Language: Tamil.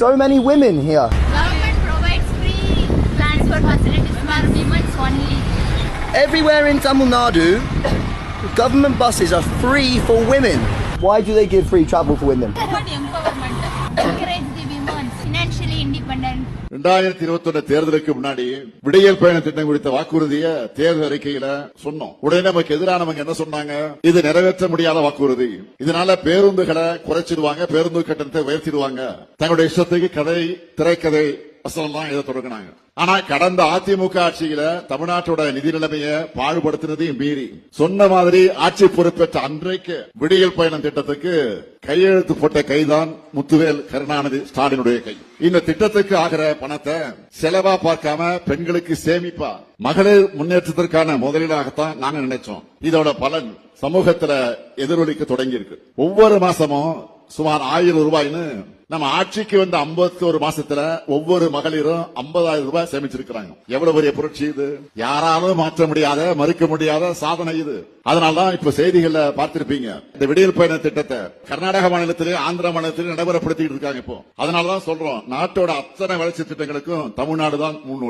so many women here. Government provides free transport facilities for women only. Everywhere in Tamil Nadu, government buses are free for women. Why do they give free travel for women? Women empowerment. Encourage the women financially independent. 2021 தேர்தலுக்கு முன்னாடி விடியல் பயண திட்டம் குறித்த வாக்குறுதியை தேர்தல் அறிக்கையில சொன்னோம். உடனே நமக்கு எதிரானவங்க என்ன சொன்னாங்க? இது நிறைவேற்ற முடியாத வாக்குறுதி, இதனால பேருந்துகளை குறைச்சிடுவாங்க, பேருந்து கட்டணத்தை உயர்த்திடுவாங்க, தங்களுடைய இஷ்டத்துக்கு கதை திரைக்கதை வசனம் இதை தொடங்கினாங்க. ஆனா கடந்த அதிமுக ஆட்சியில தமிழ்நாட்டோட நிதி நிலைமையை பாடுபடுத்தினதையும் மீறி சொன்ன மாதிரி ஆட்சி பொறுப்பேற்ற அன்றைக்கு விடியல் பயணம் திட்டத்துக்கு கையெழுத்து போட்ட கைதான் முத்துவேல் கருணாநிதி ஸ்டாலினுடைய கை. இந்த திட்டத்துக்கு ஆகிற பணத்தை செலவா பார்க்காம பெண்களுக்கு சேமிப்பா மகளிர் முன்னேற்றத்திற்கான முதலீடாகத்தான் நாங்க நினைச்சோம். இதோட பலன் சமூகத்துல எதிரொலிக்க தொடங்கி இருக்கு. ஒவ்வொரு மாசமும் சுமார் 1000 ரூபாய்னு நம்ம ஆட்சிக்கு வந்த 51 மாசத்துல ஒவ்வொரு மகளிரும் 50,000 ரூபாய் சேமிச்சிருக்கிறாங்க. எவ்வளவு பெரிய புரட்சி இது! யாராலும் மாற்ற முடியாத, மறுக்க முடியாத சாதனை இது. அதனால்தான் இப்ப செய்திகள்ல பார்த்திருப்பீங்க, இந்த விடியல் பயண திட்டத்தை கர்நாடக மாநிலத்திலே, ஆந்திர மாநிலத்திலே நடைமுறைப்படுத்திட்டு இருக்காங்க. இப்போ அதனாலதான் சொல்றோம், நாட்டோட அத்தனை வளர்ச்சி திட்டங்களுக்கும் தமிழ்நாடு தான் முன்னோடி.